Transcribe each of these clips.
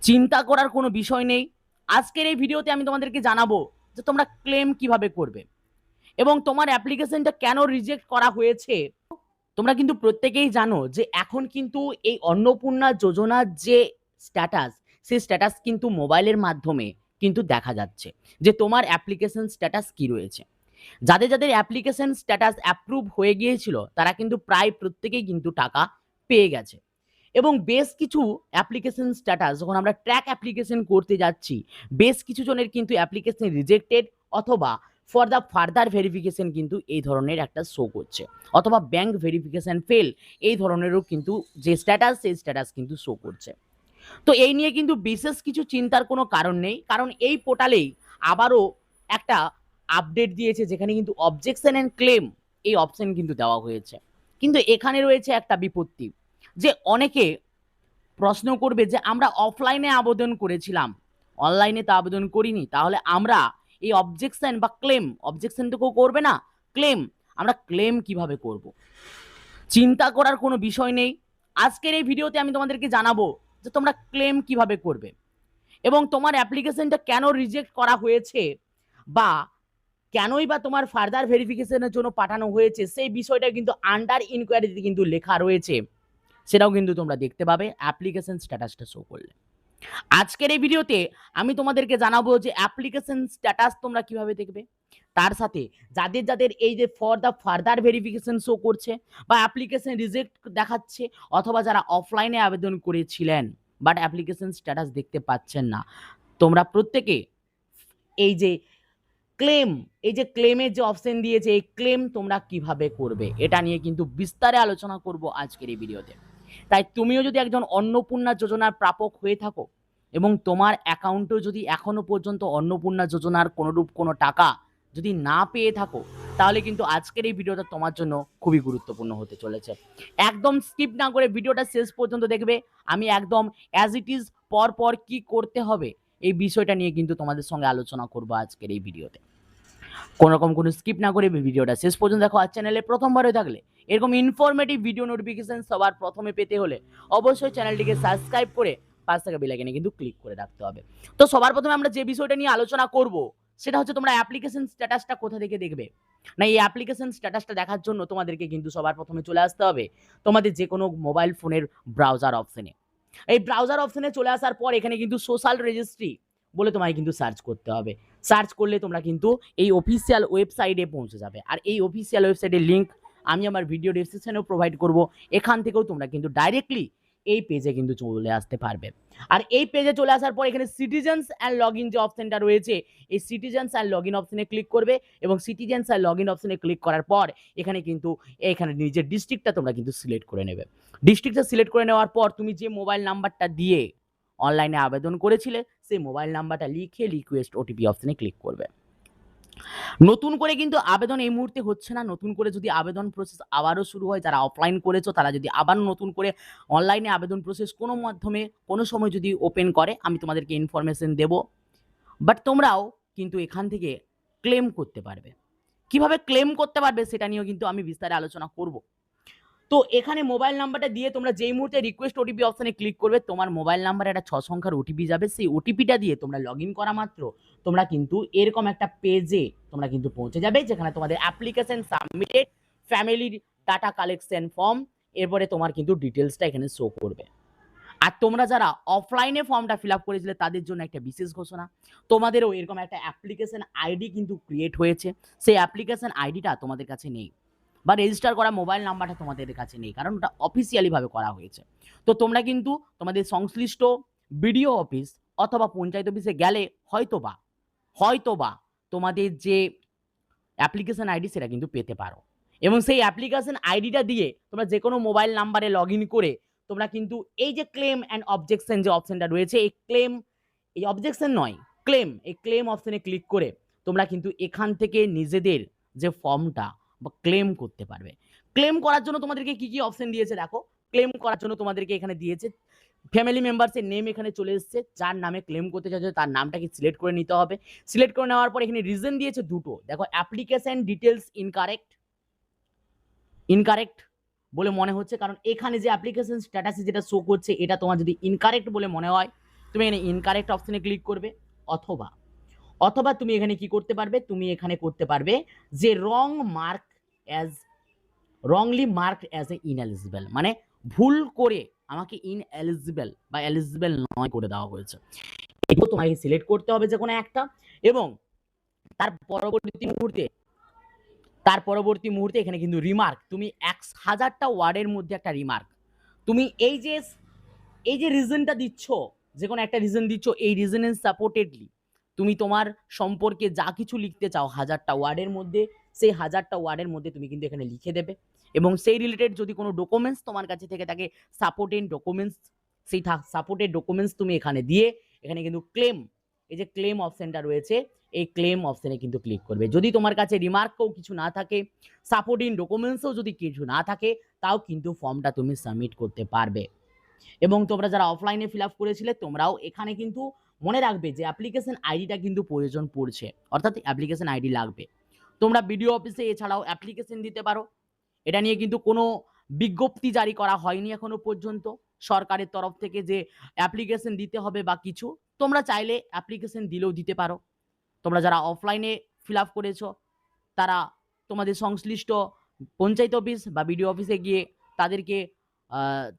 চিন্তা করার কোনো বিষয় নেই। আজকের এই ভিডিওতে আমি তোমাদেরকে জানাবো যে তোমরা ক্লেম কিভাবে করবে এবং তোমার অ্যাপ্লিকেশনটা কেন রিজেক্ট করা হয়েছে। তোমরা কিন্তু প্রত্যেকেই জানো যে এখন কিন্তু এই অন্নপূর্ণা যোজনার যে স্ট্যাটাস, সেই স্ট্যাটাস কিন্তু মোবাইলের মাধ্যমে কিন্তু দেখা যাচ্ছে যে তোমার অ্যাপ্লিকেশন স্ট্যাটাস কি রয়েছে। যাদের যাদের অ্যাপ্লিকেশন স্ট্যাটাস অ্যাপ্রুভ হয়ে গিয়েছিল তারা কিন্তু প্রায় প্রত্যেকেই কিন্তু টাকা পেয়ে গেছে। এবং বেশ কিছু অ্যাপ্লিকেশন স্ট্যাটাস যখন আমরা ট্র্যাক অ্যাপ্লিকেশন করতে যাচ্ছি, বেশ কিছু জনের কিন্তু অ্যাপ্লিকেশন রিজেক্টেড অথবা ফর দ্য ফার্দার ভেরিফিকেশন কিন্তু এই ধরনের একটা শো করছে, অথবা ব্যাংক ভেরিফিকেশন ফেল এই ধরনেরও কিন্তু যে স্ট্যাটাস, সেই স্ট্যাটাস কিন্তু শো করছে। তো এই নিয়ে কিন্তু বিশেষ কিছু চিন্তার কোনো কারণ নেই, কারণ এই পোর্টালেই আবারও একটা আপডেট দিয়েছে যেখানে কিন্তু অবজেকশন অ্যান্ড ক্লেম এই অপশন কিন্তু দেওয়া হয়েছে। কিন্তু এখানে রয়েছে একটা বিপত্তি, যে অনেকে প্রশ্ন করবে যে আমরা অফলাইনে আবেদন করেছিলাম, অনলাইনে তো আবেদন করিনি, তাহলে আমরা এই অবজেকশন বা ক্লেম, অবজেকশন তো কেউ করবে না, ক্লেম আমরা ক্লেম কিভাবে করব। চিন্তা করার কোনো বিষয় নেই। আজকের এই ভিডিওতে আমি তোমাদেরকে জানাবো যে তোমরা ক্লেম কিভাবে করবে এবং তোমার অ্যাপ্লিকেশনটা কেন রিজেক্ট করা হয়েছে বা কেনই বা তোমার ফার্দার ভেরিফিকেশনের জন্য পাঠানো হয়েছে, সেই বিষয়টা কিন্তু আন্ডার ইনকোয়ারিতে কিন্তু লেখা রয়েছে, সেটাও কিন্তু তোমরা দেখতে পাবে অ্যাপ্লিকেশন স্ট্যাটাসটা শো করলে। আজকের এই ভিডিওতে আমি তোমাদেরকে জানাবো যে অ্যাপ্লিকেশন স্ট্যাটাস তোমরা কিভাবে দেখবে, তার সাথে যাদের যাদের এই যে for the further verification show করছে বা অ্যাপ্লিকেশন রিজেক্ট দেখাচ্ছে, অথবা যারা অফলাইনে আবেদন করেছিলেন বাট অ্যাপ্লিকেশন স্ট্যাটাস দেখতে পাচ্ছেন না, তোমরা প্রত্যেকে এই যে ক্লেম, এই যে ক্লেমের যে অপশন দিয়েছে, এই ক্লেম তোমরা কিভাবে করবে এটা নিয়ে কিন্তু বিস্তারে আলোচনা করব আজকের এই ভিডিওতে। তাই তুমিও যদি একজন অন্নপূর্ণা যোজনার প্রাপক হয়ে থাকো এবং তোমার অ্যাকাউন্টেও যদি এখনো পর্যন্ত অন্নপূর্ণা যোজনার কোনোরূপ কোনো টাকা যদি না পেয়ে থাকো, তাহলে কিন্তু আজকের এই ভিডিওটা তোমার জন্য খুবই গুরুত্বপূর্ণ হতে চলেছে। একদম স্কিপ না করে ভিডিওটা শেষ পর্যন্ত দেখবে। আমি একদম অ্যাজ ইট ইজ পর পর কি করতে হবে এই বিষয়টা নিয়ে কিন্তু তোমাদের সঙ্গে আলোচনা করবো আজকের এই ভিডিওতে। কোনো রকম কোনো স্কিপ না করে ভিডিওটা শেষ পর্যন্ত দেখো। আর চ্যানেলে প্রথমবার হয়ে থাকলে এরকম ইনফরমেটিভ ভিডিও নোটিফিকেশন সবার প্রথমে পেতে হলে অবশ্যই চ্যানেলটিকে সাবস্ক্রাইব করে পাশ থাকা বেল আইকনে কিন্তু ক্লিক করে রাখতে হবে। তো সবার প্রথমে আমরা যে বিষয়টা নিয়ে আলোচনা করব সেটা হচ্ছে তোমরা অ্যাপ্লিকেশন স্ট্যাটাসটা কোথা থেকে দেখবে। না, এই অ্যাপ্লিকেশন স্ট্যাটাসটা দেখার জন্য তোমাদেরকে কিন্তু সবার প্রথমে চলে আসতে হবে তোমাদের যে কোনো মোবাইল ফোনের ব্রাউজার অপশনে। এই ব্রাউজার অপশনে চলে আসার পর এখানে কিন্তু সোশ্যাল রেজিস্ট্রি বলে তোমায় কিন্তু সার্চ করতে হবে। সার্চ করলে তোমরা কিন্তু এই অফিসিয়াল ওয়েবসাইটে পৌঁছে যাবে, আর এই অফিসিয়াল ওয়েবসাইটের লিঙ্ক আমি আমার ভিডিও ডেসক্রিপশনেও প্রোভাইড করব। এখান থেকেও তোমরা কিন্তু ডাইরেক্টলি এই পেজে কিন্তু চলে আসতে পারবে। আর এই পেজে চলে আসার পর এখানে সিটিজেন্স অ্যান্ড লগ ইন যে অপশনটা রয়েছে, এই সিটিজেন্স অ্যান্ড লগ ইন অপশনে ক্লিক করবে এবং সিটিজেন্স অ্যান্ড লগ ইন অপশনে ক্লিক করার পর এখানে কিন্তু এখানে নিজের ডিস্ট্রিক্টটা তোমরা কিন্তু সিলেক্ট করে নেবে। ডিস্ট্রিক্টটা সিলেক্ট করে নেওয়ার পর তুমি যে মোবাইল নাম্বারটা দিয়ে অনলাইনে আবেদন করেছিলে সেই মোবাইল নাম্বারটা লিখে রিকোয়েস্ট ওটিপি অপশনে ক্লিক করবে। নতুন করে কিন্তু আবেদন এই মুহূর্তে হচ্ছে না। নতুন করে যদি আবেদন প্রসেস আবারও শুরু হয়, যারা অফলাইন করেছো তারা যদি আবার নতুন করে অনলাইনে আবেদন প্রসেস কোনো মাধ্যমে কোনো সময় যদি ওপেন করে, আমি তোমাদেরকে ইনফরমেশন দেব। বাট তোমরাও কিন্তু এখান থেকে ক্লেম করতে পারবে। কিভাবে ক্লেম করতে পারবে সেটা নিয়েও কিন্তু আমি বিস্তারে আলোচনা করব। তো এখানে মোবাইল নাম্বারটা দিয়ে তোমরা যেই মুহূর্তে রিকোয়েস্ট ওটিপি অপশনে ক্লিক করবে, তোমার মোবাইল নাম্বারে একটা 6 সংখ্যার ওটিপি যাবে। সেই ওটিপিটা দিয়ে তোমরা লগ ইন করা মাত্র তোমরা কিন্তু এরকম একটা পেজে তোমরা কিন্তু পৌঁছে যাবে, যেখানে তোমাদের অ্যাপ্লিকেশন সাবমিটেড, ফ্যামিলির ডাটা কালেকশন ফর্ম, এরপরে তোমার কিন্তু ডিটেলসটা এখানে শো করবে। আর তোমরা যারা অফলাইনে ফর্মটা ফিল আপ করেছিলে তাদের জন্য একটা বিশেষ ঘোষণা, তোমাদেরও এরকম একটা অ্যাপ্লিকেশন আইডি কিন্তু ক্রিয়েট হয়েছে। সেই অ্যাপ্লিকেশন আইডিটা তোমাদের কাছে নেই বা রেজিস্টার করা মোবাইল নাম্বারটা তোমাদের কাছে নেই, কারণ ওটা অফিসিয়ালি ভাবে করা হয়েছে। তো তোমরা কিন্তু তোমাদের সংশ্লিষ্ট বিডিও অফিস অথবা পঞ্চায়েত অফিসে গেলে হয়তোবা তোমাদের যে অ্যাপ্লিকেশন আইডি সেটা কিন্তু পেতে পারো, এবং সেই অ্যাপ্লিকেশন আইডিটা দিয়ে তোমরা যে কোনো মোবাইল নাম্বারে লগ ইন করে তোমরা কিন্তু এই যে ক্লেম অ্যান্ড অবজেকশন যে অপশনটা রয়েছে, এই ক্লেম, এই অবজেকশন নয় ক্লেম, এই ক্লেম অপশনে ক্লিক করে তোমরা কিন্তু এখান থেকে নিজেদের যে ফর্মটা বা ক্লেম করতে পারবে। ক্লেম করার জন্য তোমাদেরকে কি কি অপশন দিয়েছে দেখো। ক্লেম করার জন্য তোমাদেরকে এখানে দিয়েছে ফ্যামিলি মেম্বার্সের নেম, এখানে চলে এসছে, যার নামে ক্লেম করতে চাইছো তার নামটাকে সিলেক্ট করে নিতে হবে। সিলেক্ট করে নেওয়ার পর এখানে রিজন দিয়েছে দুটো, দেখো অ্যাপ্লিকেশন ডিটেলস ইনকারেক্ট বলে মনে হচ্ছে, কারণ এখানে যে অ্যাপ্লিকেশন স্ট্যাটাসে যেটা শো করছে এটা তোমার যদি ইনকারেক্ট বলে মনে হয় তুমি এখানে ইনকারেক্ট অপশনে ক্লিক করবে, অথবা অথবা তুমি এখানে কি করতে পারবে, তুমি এখানে করতে পারবে যে wrongly marked as a ineligible, মানে ভুল করে আমাকে ইনএলিজিবল বা এলিজিবল নয় করে দেওয়া হয়েছে। এগুলো তোমাকে সিলেক্ট করতে হবে যে কোনো একটা, এবং তার পরবর্তী মুহূর্তে এখানে কিন্তু রিমার্ক, তুমি 1000টা ওয়ার্ডের মধ্যে একটা রিমার্ক, তুমি এই যে রিজনটা দিচ্ছ, যে কোনো একটা রিজন দিচ্ছ, এই রিজনের সাপোর্টেডলি তুমি তোমার সম্পর্কে যা কিছু লিখতে চাও 1000টা ওয়ার্ডের মধ্যে, সেই 1000টা ওয়ার্ডের মধ্যে তুমি কিন্তু এখানে লিখে দেবে। এবং সেই রিলেটেড যদি কোনো ডকুমেন্টস তোমার কাছে থেকে থাকে, সাপোর্টেড ডকুমেন্টস, সেই সাপোর্টেড ডকুমেন্টস তুমি এখানে দিয়ে এখানে কিন্তু ক্লেম, এই যে ক্লেম অপশনটা রয়েছে, এই ক্লেম অপশনে কিন্তু ক্লিক করবে। যদি তোমার কাছে রিমার্কও কিছু না থাকে, সাপোর্টিং ডকুমেন্টসও যদি কিছু না থাকে, তাও কিন্তু ফর্মটা তুমি সাবমিট করতে পারবে। এবং তোমরা যারা অফলাইনে ফিল আপ করেছিলে, তোমরাও এখানে কিন্তু মনে রাখবে যে অ্যাপ্লিকেশন আইডিটা কিন্তু প্রয়োজন পড়ছে, অর্থাৎ অ্যাপ্লিকেশন আইডি লাগবে। তোমরা বিডিও অফিসে এছাড়াও অ্যাপ্লিকেশন দিতে পারো। এটা নিয়ে কিন্তু কোনো বিজ্ঞপ্তি জারি করা হয়নি এখনো পর্যন্ত সরকারের তরফ থেকে যে অ্যাপ্লিকেশন দিতে হবে বা কিছু। তোমরা চাইলে অ্যাপ্লিকেশন দিলেও দিতে পারো। তোমরা যারা অফলাইনে ফিল আপ করেছো, তারা তোমাদের সংশ্লিষ্ট পঞ্চায়েত অফিস বা বিডিও অফিসে গিয়ে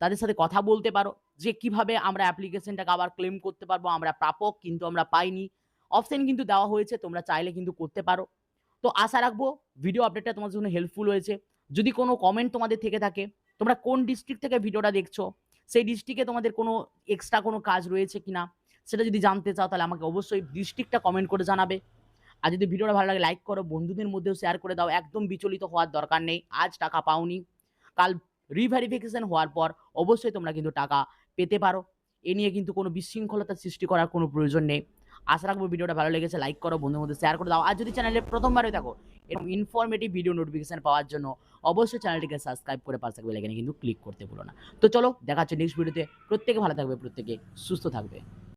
তাদের সাথে কথা বলতে পারো যে কিভাবে আমরা অ্যাপ্লিকেশনটাকে আবার ক্লেম করতে পারবো, আমরা প্রাপক কিন্তু আমরা পাইনি। অপশন কিন্তু দেওয়া হয়েছে, তোমরা চাইলে কিন্তু করতে পারো। তো আশা রাখবো ভিডিও আপডেটটা তোমাদের জন্য হেল্পফুল হয়েছে। যদি কোনো কমেন্ট তোমাদের থেকে থাকে, তোমরা কোন ডিস্ট্রিক্ট থেকে ভিডিওটা দেখছো, সেই ডিস্ট্রিক্টে তোমাদের কোনো এক্সট্রা কোনো কাজ রয়েছে কিনা, সেটা যদি জানতে চাও তাহলে আমাকে অবশ্যই ডিস্ট্রিক্টটা কমেন্ট করে জানাবে। আর যদি ভিডিওটা ভালো লাগে লাইক করো, বন্ধুদের মধ্যেও শেয়ার করে দাও। একদম বিচলিত হওয়ার দরকার নেই, আজ টাকা পাওনি, কাল রিভেরিফিকেশন হওয়ার পর অবশ্যই তোমরা কিন্তু টাকা পেতে পারো। এ নিয়ে কিন্তু কোনো বিশৃঙ্খলতা সৃষ্টি করার কোনো প্রয়োজন নেই। আশা রাখবো ভিডিওটা ভালো লেগেছে, লাইক করো, বন্ধুদের মধ্যে শেয়ার করে দাও। আর যদি চ্যানেলে প্রথমবার হয়ে থাকো, এরকম ইনফরমেটিভ ভিডিও নোটিফিকেশন পাওয়ার জন্য অবশ্যই চ্যানেলটিকে সাবস্ক্রাইব করে পাশে বেল আইকনে কিন্তু ক্লিক করতে ভুলো না। তো চলো দেখা হচ্ছে নেক্সট ভিডিওতে। প্রত্যেকে ভালো থাকবে, প্রত্যেকে সুস্থ থাকবে।